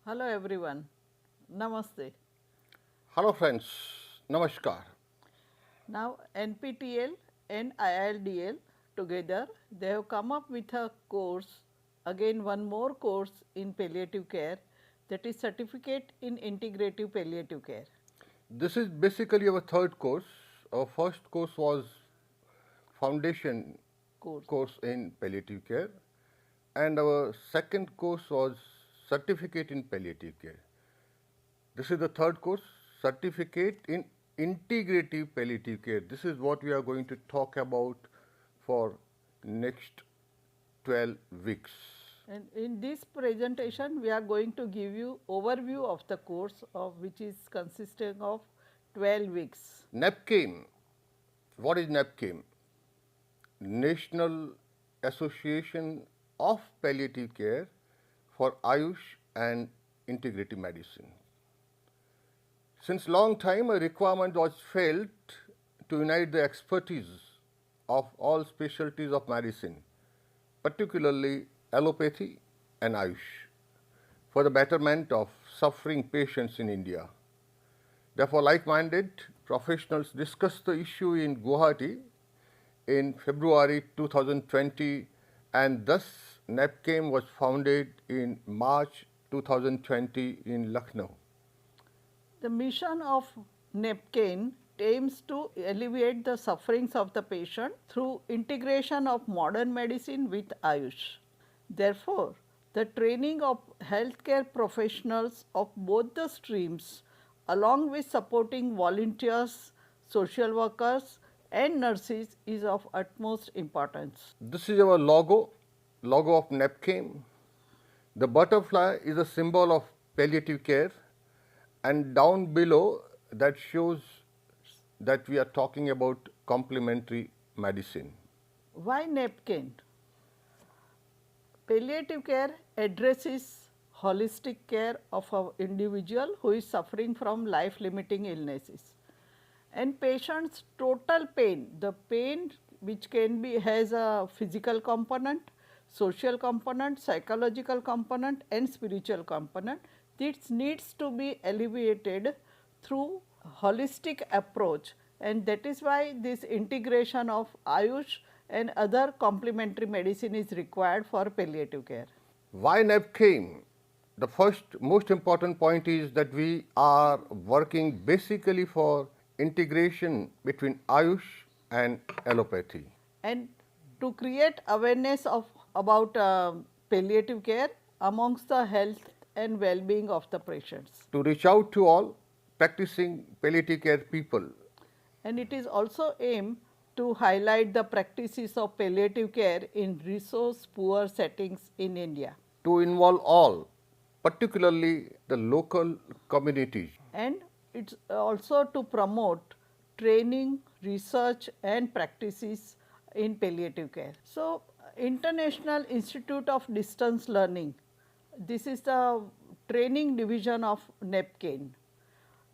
Hello everyone. Namaste. Hello friends, Namaskar. Now NPTEL and IIDL together they have come up with a course, again one more course in palliative care, that is certificate in integrative palliative care. This is basically our third course. Our first course was foundation Course. course in palliative care, and our second course was certificate in palliative care. This is the third course, certificate in integrative palliative care. This is what we are going to talk about for next 12 weeks. And in this presentation we are going to give you overview of the course of which is consisting of 12 weeks. NAPCAIM. What is NAPCAIM? National Association of Palliative Care for Ayush and Integrative Medicine. Since long time, a requirement was felt to unite the expertise of all specialties of medicine, particularly allopathy and Ayush, for the betterment of suffering patients in India. Therefore, like-minded professionals discussed the issue in Guwahati in February 2020, and thus NAPCAIM was founded in March 2020 in Lucknow. The mission of NAPCAIM aims to alleviate the sufferings of the patient through integration of modern medicine with Ayush. Therefore, the training of healthcare professionals of both the streams along with supporting volunteers, social workers and nurses is of utmost importance. This is our logo of NAPCAIM. The butterfly is a symbol of palliative care, and down below that shows that we are talking about complementary medicine. Why NAPCAIM? Palliative care addresses holistic care of an individual who is suffering from life limiting illnesses, and patient's total pain, the pain which can be has a physical component, social component, psychological component and spiritual component, this needs to be alleviated through holistic approach, and that is why this integration of Ayush and other complementary medicine is required for palliative care. Why NAPCAIM? The first most important point is that we are working basically for integration between Ayush and allopathy. And to create awareness of about palliative care amongst the health and well-being of the patients. To reach out to all practicing palliative care people. And it is also aimed to highlight the practices of palliative care in resource poor settings in India. To involve all, particularly the local communities. And it's also to promote training, research and practices in palliative care. So, International Institute of Distance Learning, this is the training division of NAPCAIM.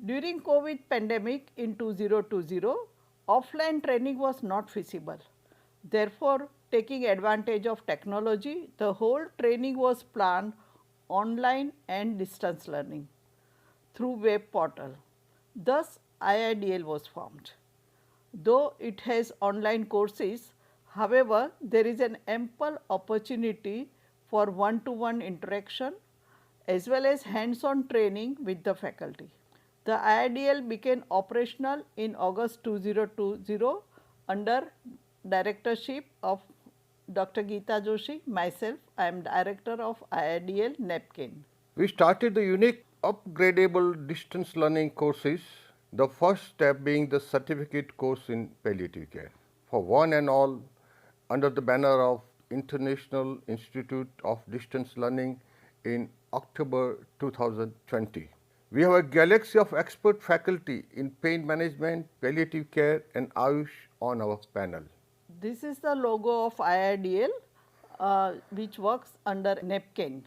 During COVID pandemic in 2020, offline training was not feasible. Therefore, taking advantage of technology, the whole training was planned online and distance learning through web portal. Thus, IIDL was formed. Though it has online courses, however, there is an ample opportunity for one-to-one interaction as well as hands-on training with the faculty. The IIDL became operational in August 2020 under directorship of Dr. Geeta Joshi, myself. I am director of IIDL NAPCAIM. We started the unique upgradable distance learning courses, the first step being the certificate course in palliative care for one and all under the banner of International Institute of Distance Learning in October 2020. We have a galaxy of expert faculty in pain management, palliative care and Ayush on our panel. This is the logo of IIDL which works under NAPCAIM.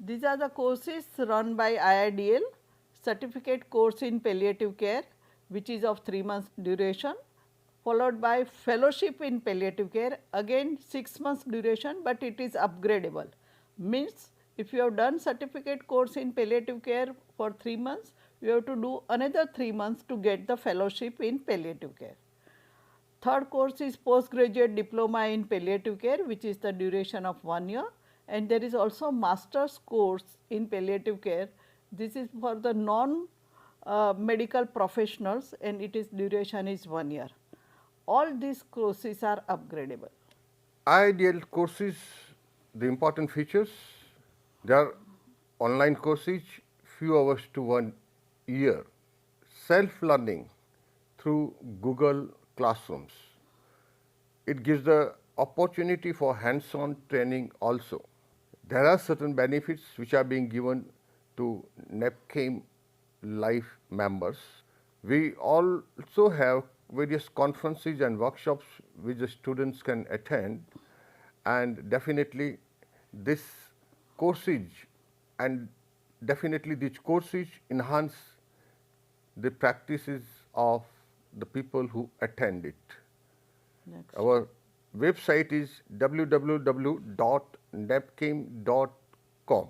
These are the courses run by IIDL, certificate course in palliative care which is of 3 months duration, followed by fellowship in palliative care, again 6 months duration, but it is upgradable, means If you have done certificate course in palliative care for 3 months, you have to do another 3 months to get the fellowship in palliative care. Third course is postgraduate diploma in palliative care, which is the duration of 1 year, and there is also master's course in palliative care. This is for the non medical professionals and it is duration is 1 year. All these courses are upgradable. IIDL courses, the important features, they are online courses, few hours to 1 year, self-learning through Google Classrooms. It gives the opportunity for hands-on training also. There are certain benefits which are being given to NAPCAIM life members. We also have various conferences and workshops which the students can attend, and definitely this courses and definitely these courses enhance the practices of the people who attend it. Next. Our website is www.napcaim.com.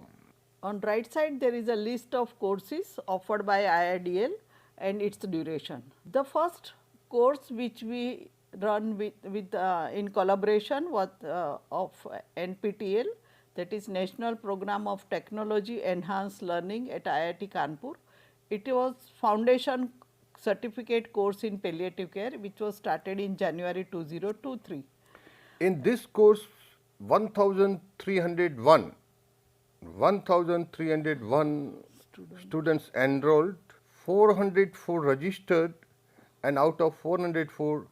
On right side there is a list of courses offered by IIDL and its duration. The first course which we run in collaboration with of NPTEL, that is National Program of Technology Enhanced Learning at IIT Kanpur. It was foundation certificate course in palliative care which was started in January 2023. In this course, 1,301 students enrolled, 404 registered, and out of 404,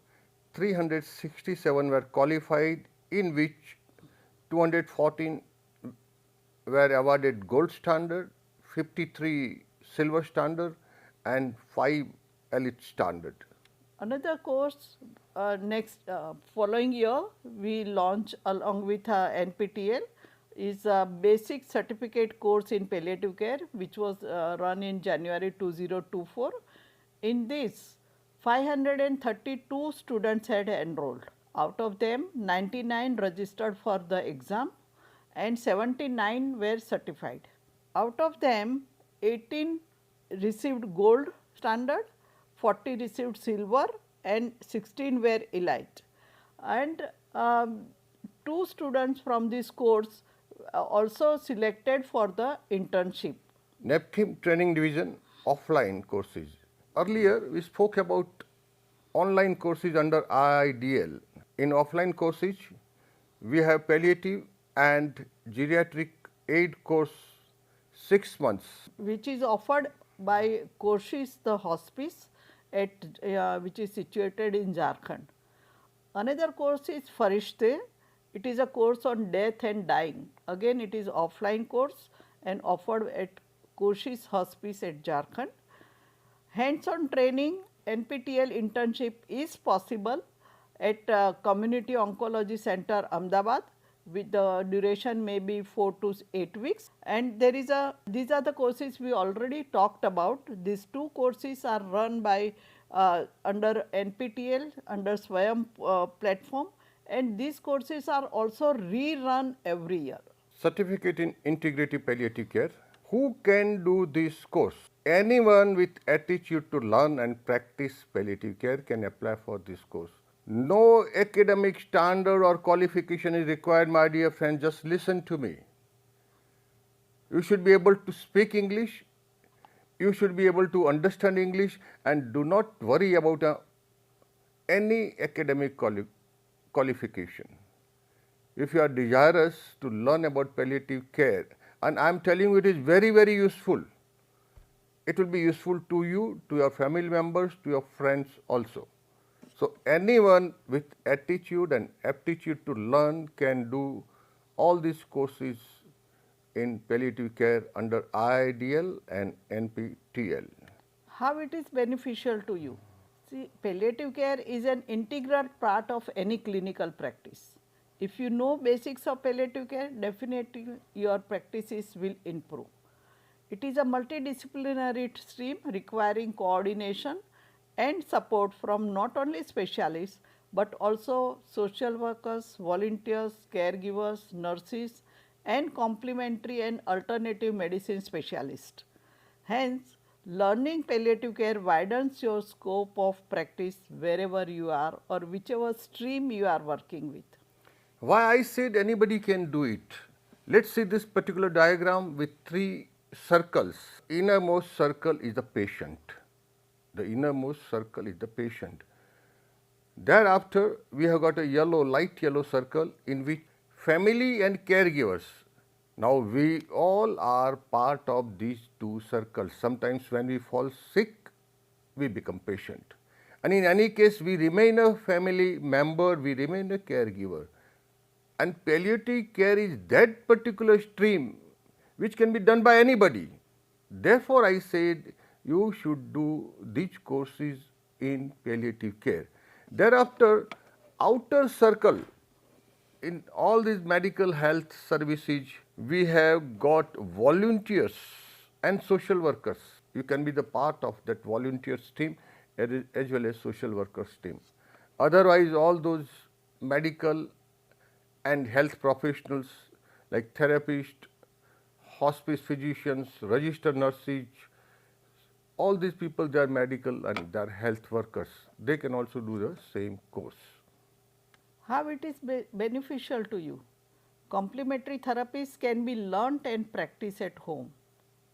367 were qualified, in which 214 were awarded gold standard, 53 silver standard, and 5 elite standard. Another course following year we launch along with NPTEL is a basic certificate course in palliative care which was run in January 2024. In this 532 students had enrolled. Out of them 99 registered for the exam and 79 were certified. Out of them 18 received gold standard, 40 received silver and 16 were elite. And 2 students from this course also selected for the internship. NAPCAIM Training Division offline courses. Earlier we spoke about online courses under IIDL. In offline courses we have palliative and geriatric aid course 6 months. Which is offered by Courses the Hospice at which is situated in Jharkhand. Another course is Farishte. It is a course on death and dying. Again it is offline course and offered at Courses Hospice at Jharkhand. Hands-on training NPTEL internship is possible at Community Oncology Center Ahmedabad, with the duration may be 4 to 8 weeks, and there is these are the courses we already talked about. These 2 courses are run by under NPTEL under Swayam platform, and these courses are also rerun every year. Certificate in Integrative Palliative Care. Who can do this course? Anyone with attitude to learn and practice palliative care can apply for this course. No academic standard or qualification is required, my dear friend. Just listen to me. You should be able to speak English, you should be able to understand English, and do not worry about any academic qualification. If you are desirous to learn about palliative care, and I am telling you it is very, very useful. It will be useful to you, to your family members, to your friends also. So anyone with attitude and aptitude to learn can do all these courses in palliative care under IIDL and NPTEL. How it is beneficial to you? See, palliative care is an integral part of any clinical practice. If you know basics of palliative care, definitely your practices will improve. It is a multidisciplinary stream requiring coordination and support from not only specialists but also social workers, volunteers, caregivers, nurses, and complementary and alternative medicine specialist. Hence, learning palliative care widens your scope of practice wherever you are or whichever stream you are working with. Why I said anybody can do it? Let's see this particular diagram with three circles. Innermost circle is the patient. The innermost circle is the patient. Thereafter, we have got a yellow, light yellow circle in which family and caregivers. Now, we all are part of these two circles. Sometimes when we fall sick, we become patient. And in any case, we remain a family member, we remain a caregiver. And palliative care is that particular stream which can be done by anybody. Therefore, I said you should do these courses in palliative care. Thereafter, outer circle, in all these medical health services, we have got volunteers and social workers. You can be the part of that volunteers team as well as social workers team. Otherwise, all those medical and health professionals like therapists, hospice physicians, registered nurses, all these people, they are medical and they are health workers. They can also do the same course. How it is beneficial to you? Complementary therapies can be learnt and practiced at home.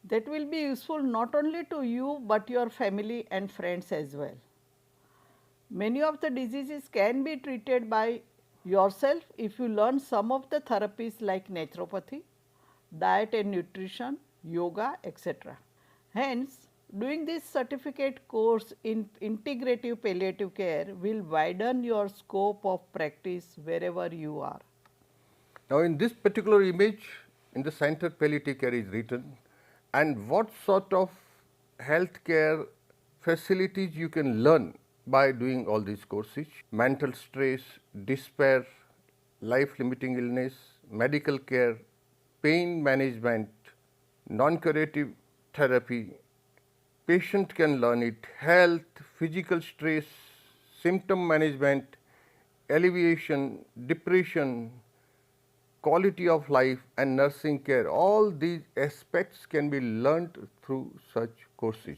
That will be useful not only to you but your family and friends as well. Many of the diseases can be treated by yourself if you learn some of the therapies like naturopathy, diet and nutrition, yoga, etc. Hence, doing this certificate course in integrative palliative care will widen your scope of practice wherever you are. Now, in this particular image, in the center, palliative care is written, and what sort of healthcare facilities you can learn by doing all these courses: mental stress, despair, life limiting illness, medical care, pain management, non curative therapy. Patient can learn it: health, physical stress, symptom management, alleviation, depression, quality of life and nursing care. All these aspects can be learnt through such courses.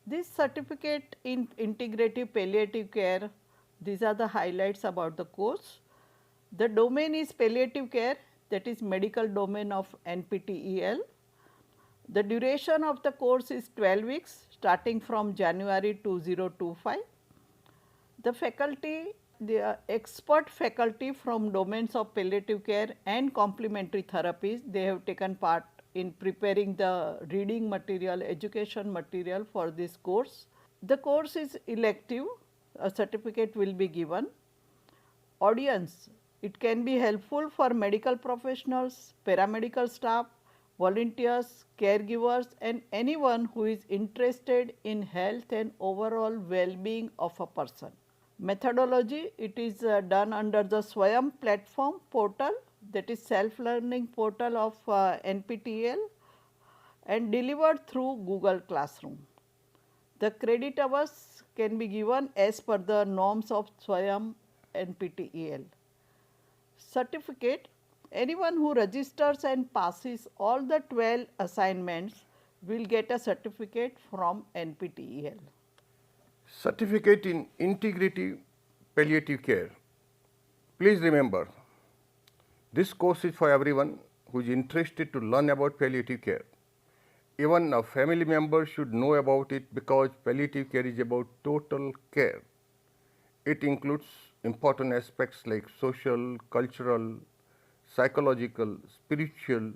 This certificate in integrative palliative care, these are the highlights about the course. The domain is palliative care, that is medical domain of NPTEL. The duration of the course is 12 weeks starting from January 2025. The faculty, the expert faculty from domains of palliative care and complementary therapies, they have taken part in preparing the reading material, education material for this course. The course is elective, a certificate will be given. Audience, it can be helpful for medical professionals, paramedical staff, volunteers, caregivers and anyone who is interested in health and overall well-being of a person. Methodology, it is done under the Swayam platform portal, that is self-learning portal of NPTEL, and delivered through Google Classroom. The credit hours can be given as per the norms of Swayam NPTEL. Certificate, anyone who registers and passes all the 12 assignments will get a certificate from NPTEL. Certificate in integrative palliative care. Please remember, this course is for everyone who is interested to learn about palliative care. Even a family member should know about it because palliative care is about total care. It includes important aspects like social, cultural, psychological, spiritual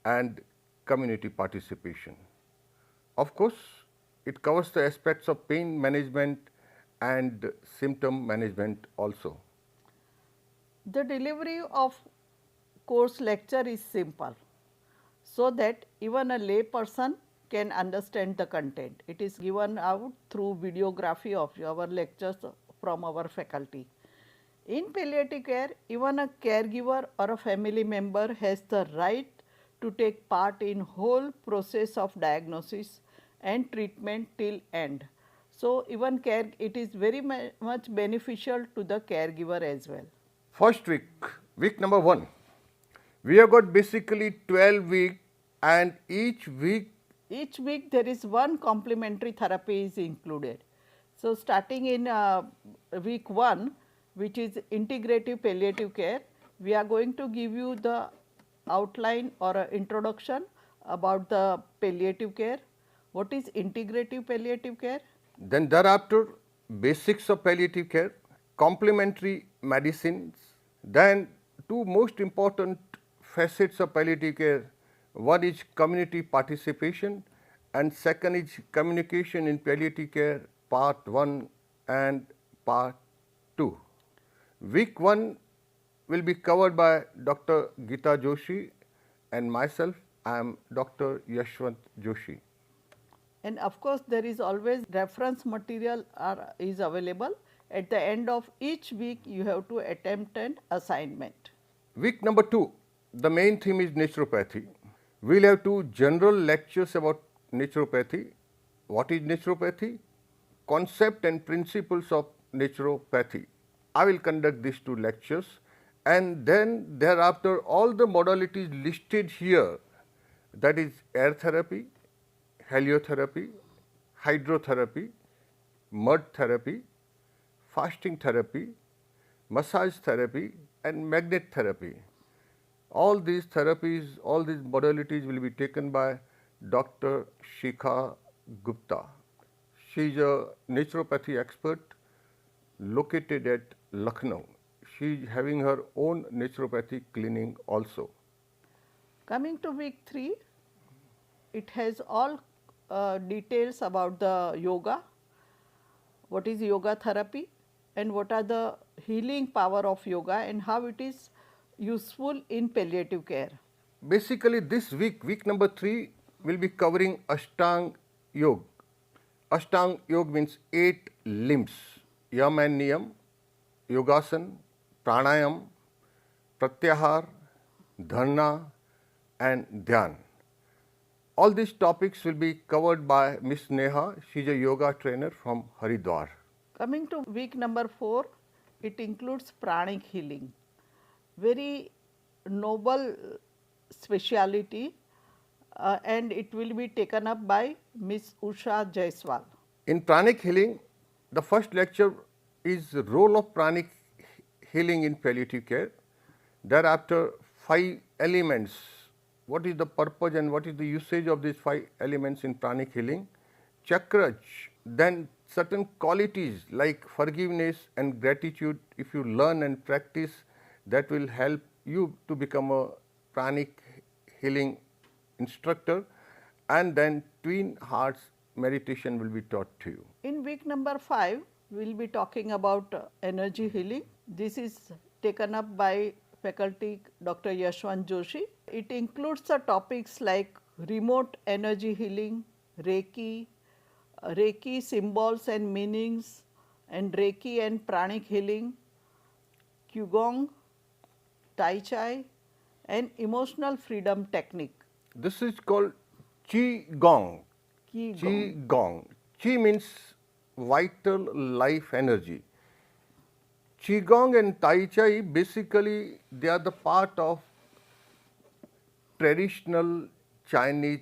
and community participation. Of course, it covers the aspects of pain management and symptom management also. The delivery of course lecture is simple, so that even a lay person can understand the content. It is given out through videography of our lectures from our faculty. In palliative care, even a caregiver or a family member has the right to take part in whole process of diagnosis and treatment till end. So, even it is very much beneficial to the caregiver as well. First week, week number 1, We have got basically 12 weeks, and each week there is one complementary therapy is included. So, starting in week 1, which is integrative palliative care, we are going to give you the outline or a introduction about the palliative care. What is integrative palliative care? then thereafter basics of palliative care, complementary medicines, then two most important facets of palliative care. One is community participation and second is communication in palliative care part 1 and part 2. Week 1 will be covered by Dr. Geeta Joshi and myself. I am Dr. Yashwant Joshi. And of course, there is always reference material is available. At the end of each week, you have to attempt an assignment. Week number 2, the main theme is naturopathy. We will have two general lectures about naturopathy. What is naturopathy? Concept and principles of naturopathy. I will conduct these two lectures, and then thereafter all the modalities listed here, that is air therapy, heliotherapy, hydrotherapy, mud therapy, fasting therapy, massage therapy and magnet therapy. All these therapies, all these modalities will be taken by Dr. Shikha Gupta. She is a naturopathy expert located at Lucknow. She is having her own naturopathy clinic also. Coming to week 3, it has all details about the yoga, what is yoga therapy and what are the healing power of yoga and how it is useful in palliative care. Basically this week, week number 3 will be covering Ashtang Yoga. Ashtang Yoga means 8 limbs, Yam and Niyam, Yogasan, Pranayam, Pratyahar, Dharna and Dhyan. All these topics will be covered by Miss Neha. She is a yoga trainer from Haridwar. Coming to week number 4, it includes pranic healing, very noble speciality, and it will be taken up by Miss Usha Jaiswal. In pranic healing, the first lecture is the role of pranic healing in palliative care. Thereafter, 5 elements. What is the purpose and what is the usage of these 5 elements in pranic healing? Chakras, then certain qualities like forgiveness and gratitude. If you learn and practice, that will help you to become a pranic healing instructor, and then twin hearts meditation will be taught to you. In week number 5, we will be talking about energy healing. This is taken up by faculty Dr. Yashwant Joshi. It includes the topics like remote energy healing, Reiki, Reiki symbols and meanings, and Reiki and pranic healing, Qigong, Tai Chi and emotional freedom technique. This is called Qigong. Qigong. Qigong. Qi means vital life energy. Qigong and Tai Chi, basically they are the part of traditional Chinese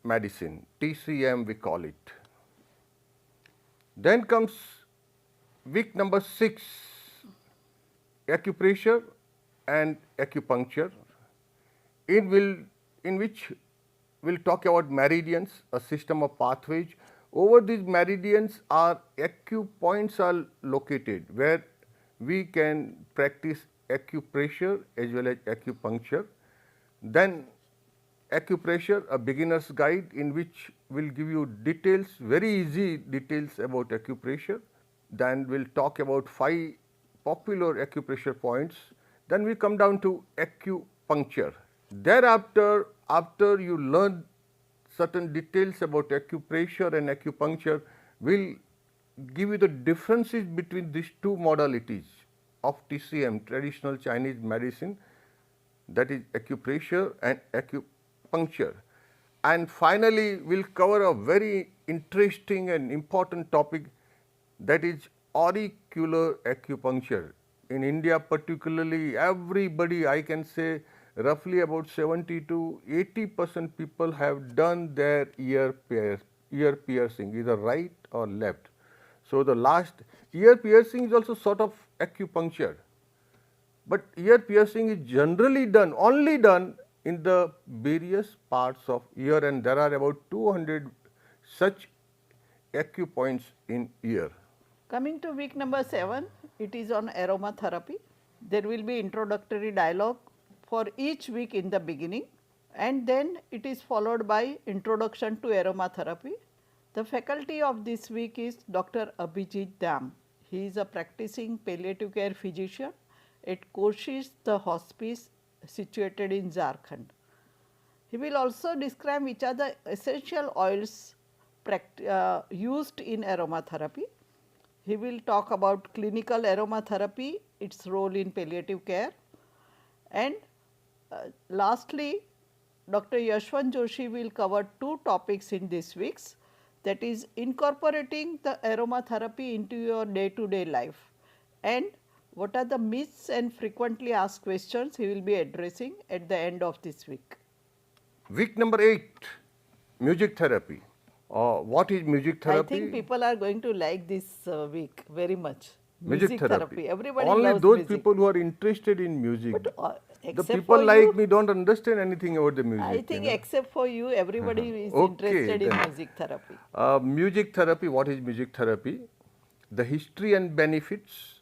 medicine, TCM we call it. Then comes week number 6, acupressure and acupuncture, in which we'll talk about meridians, a system of pathways. Over these meridians are acupoints are located where we can practice acupressure as well as acupuncture. Then acupressure, a beginner's guide in which will give you details, very easy details about acupressure. Then we'll talk about 5 popular acupressure points. Then we come down to acupuncture. Thereafter, after you learn certain details about acupressure and acupuncture, we'll give you the differences between these two modalities of TCM, traditional Chinese medicine, that is acupressure and acupuncture. And finally, we'll cover a very interesting and important topic, that is auricular acupuncture. In India particularly, everybody, I can say roughly about 70 to 80% people have done their ear piercing, either right or left. So the last ear piercing is also sort of acupuncture, but ear piercing is generally done, only done in the various parts of ear, and there are about 200 such acupoints in ear. Coming to week number 7, it is on aromatherapy. There will be introductory dialogue for each week in the beginning, and then it is followed by introduction to aromatherapy. The faculty of this week is Dr. Abhijit Dam. He is a practicing palliative care physician at Koshish, the hospice situated in Jharkhand. He will also describe which are the essential oils used in aromatherapy. He will talk about clinical aromatherapy, its role in palliative care, and lastly, Dr. Yashwant Joshi will cover 2 topics in this week's, that is incorporating the aromatherapy into your day-to-day life, and what are the myths and frequently asked questions he will be addressing at the end of this week. Week number 8, music therapy. What is music therapy? I think people are going to like this week very much. Music therapy. Everybody Only loves those music. people who are interested in music. But, the except people for like you, me don't understand anything about the music. I think except for you, everybody is Okay, interested in then. music therapy. Music therapy, what is music therapy? The history and benefits.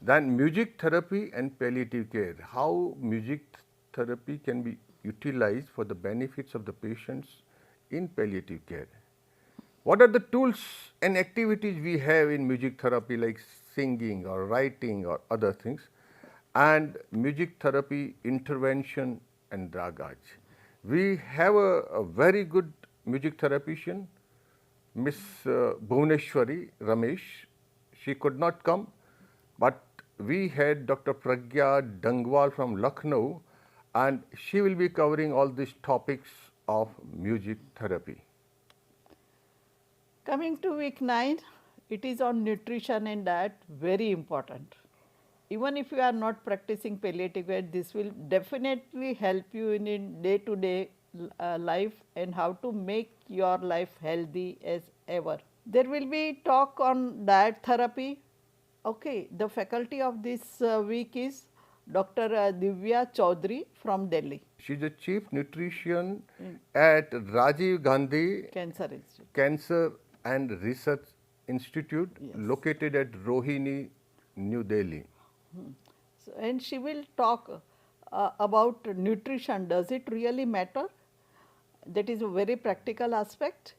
Then music therapy and palliative care. How music therapy can be utilized for the benefits of the patients in palliative care. What are the tools and activities we have in music therapy, like singing or writing or other things, and music therapy intervention and dragage. We have a very good music therapist, Miss Bhuvneshwari Ramesh. She could not come, but we had Dr. Pragya Dangwal from Lucknow, and she will be covering all these topics of music therapy. Coming to week 9, it is on nutrition and diet, very important. Even if you are not practicing palliative care, this will definitely help you in day-to-day life and how to make your life healthy as ever. There will be talk on diet therapy. Okay, the faculty of this week is Dr. Divya Chaudhary from Delhi. She is the chief nutrition at Rajiv Gandhi Cancer Institute. Cancer and Research Institute, Yes. located at Rohini, New Delhi. So, and she will talk about nutrition. Does it really matter? That is a very practical aspect.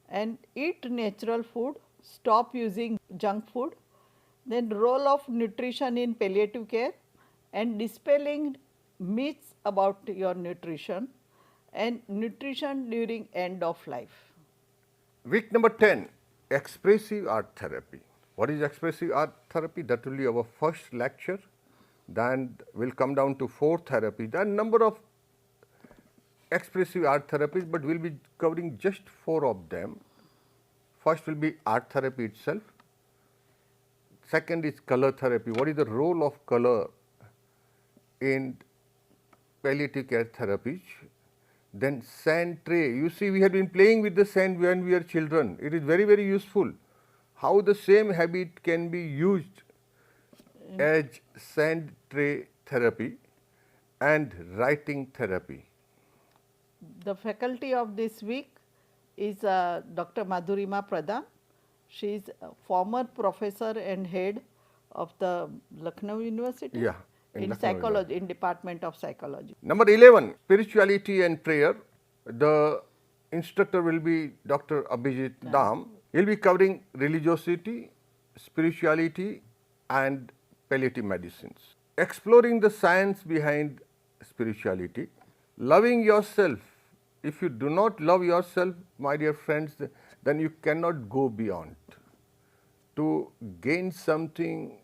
And eat natural food, stop using junk food. Then role of nutrition in palliative care and dispelling myths about your nutrition and nutrition during end of life. Week number 10, expressive art therapy. What is expressive art therapy? That will be our first lecture. Then we'll come down to 4 therapy. There are number of expressive art therapies, but we'll be covering just 4 of them. First will be art therapy itself. Second is color therapy. What is the role of color in palliative care therapies? Then sand tray. You see, we have been playing with the sand when we are children. It is very, very useful. How the same habit can be used as sand tray therapy and writing therapy. The faculty of this week is Dr. Madhurima Pradhan. She is a former professor and head of the Lucknow University. Yeah, in in Lucknow psychology, in Department of Psychology. Number 11, spirituality and prayer. The instructor will be Dr. Abhijit Dam. He will be covering religiosity, spirituality and palliative medicines. Exploring the science behind spirituality. Loving yourself. If you do not love yourself, my dear friends, then you cannot go beyond. To gain something,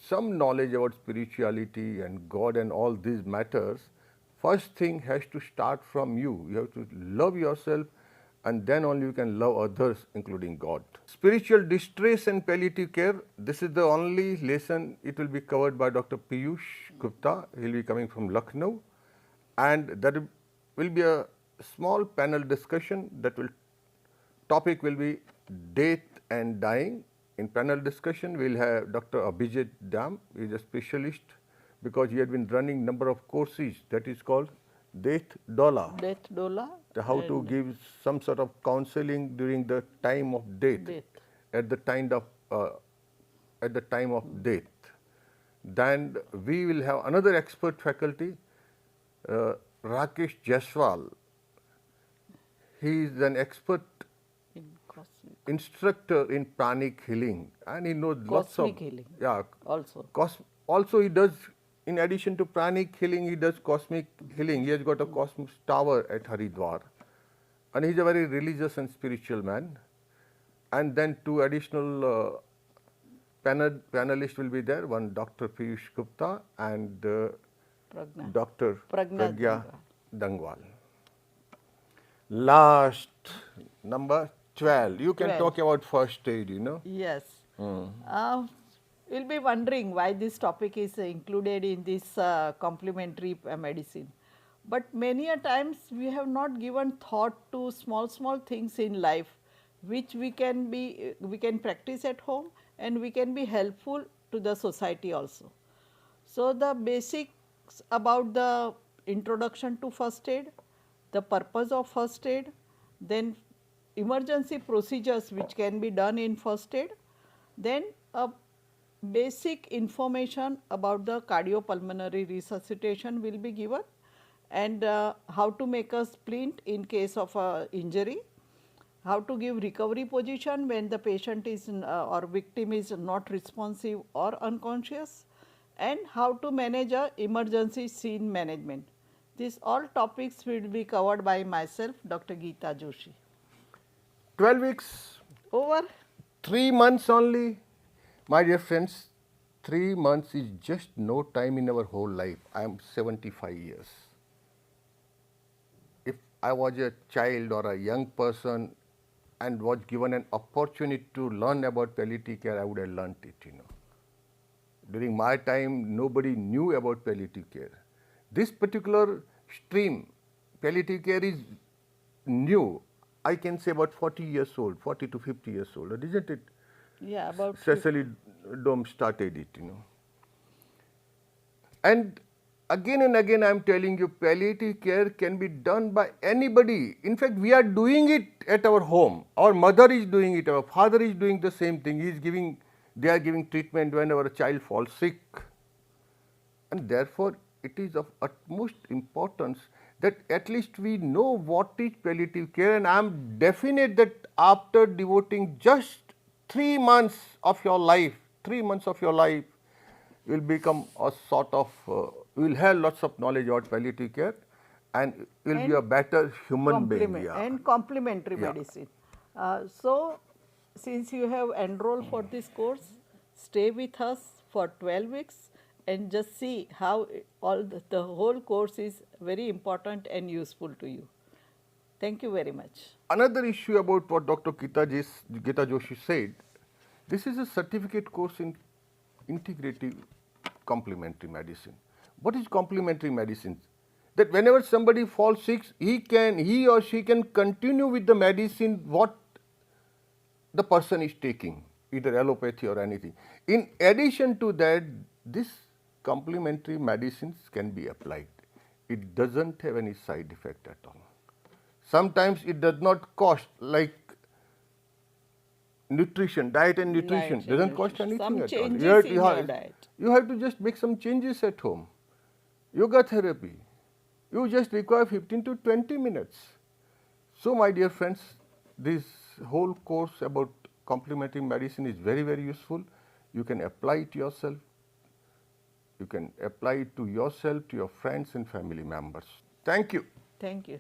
some knowledge about spirituality and God and all these matters, first thing has to start from you. You have to love yourself and then only you can love others, including God. Spiritual distress and palliative care, this is the only lesson. It will be covered by Dr. Piyush Gupta. He will be coming from Lucknow, and there will be a small panel discussion. Topic will be death and dying. In panel discussion, we will have Dr. Abhijit Dam. He is a specialist because he had been running number of courses that is called Death Dola. Death doula. How to give some sort of counseling during the time of death. At the time of death. Then we will have another expert faculty, Rakesh Jaiswal. He is an expert instructor in pranic healing, and he knows lots of healing. Yeah. Also. Also, he does, in addition to pranic healing, he does cosmic healing. He has got a cosmic tower at Haridwar, and he is a very religious and spiritual man. And then two additional panelists will be there. One, Dr. Piyush Gupta, and Dr. Pragya Dangwal. Last, number 12. You can 12. talk about first aid, you know. Yes. You'll be wondering why this topic is included in this complementary medicine. But many a times we have not given thought to small things in life which we can practice at home, and we can be helpful to the society also. So the basics about the introduction to first aid, the purpose of first aid, then emergency procedures which can be done in first aid, then a basic information about the cardiopulmonary resuscitation will be given, and how to make a splint in case of injury, how to give recovery position when the patient is or victim is not responsive or unconscious, and how to manage a emergency scene management. These all topics will be covered by myself, Dr. Geeta Joshi. 12 weeks. Over. 3 months only. My dear friends, 3 months is just no time in our whole life. I am 75 years. If I was a child or a young person and was given an opportunity to learn about palliative care, I would have learnt it, you know. During my time, nobody knew about palliative care. This particular stream, palliative care, is new. I can say about 40 years old, 40 to 50 years old, isn't it? Yeah, about Cecily Dome started it, you know. And again I am telling you, palliative care can be done by anybody. In fact, we are doing it at our home. Our mother is doing it, our father is doing the same thing. They are giving treatment whenever a child falls sick. And therefore, it is of utmost importance that at least we know what is palliative care, and I am definite that after devoting just 3 months of your life, you will become a sort of, you will have lots of knowledge about palliative care, and you will be a better human being. Yeah. And complementary medicine. So, since you have enrolled for this course, stay with us for 12 weeks and just see how the whole course is very important and useful to you. Thank you very much. Another issue about what Dr. Geeta Joshi said, this is a certificate course in integrative complementary medicine. What is complementary medicine? That whenever somebody falls sick, he or she can continue with the medicine what the person is taking, either allopathy or anything. In addition to that, this complementary medicines can be applied. It doesn't have any side effect at all. Sometimes it does not cost, like nutrition, diet and nutrition doesn't cost anything some at all. changes in your diet. You have to just make some changes at home. Yoga therapy, you just require 15 to 20 minutes. So my dear friends, this whole course about complementary medicine is very, very useful. You can apply it yourself. You can apply it to yourself, to your friends and family members. Thank you. Thank you.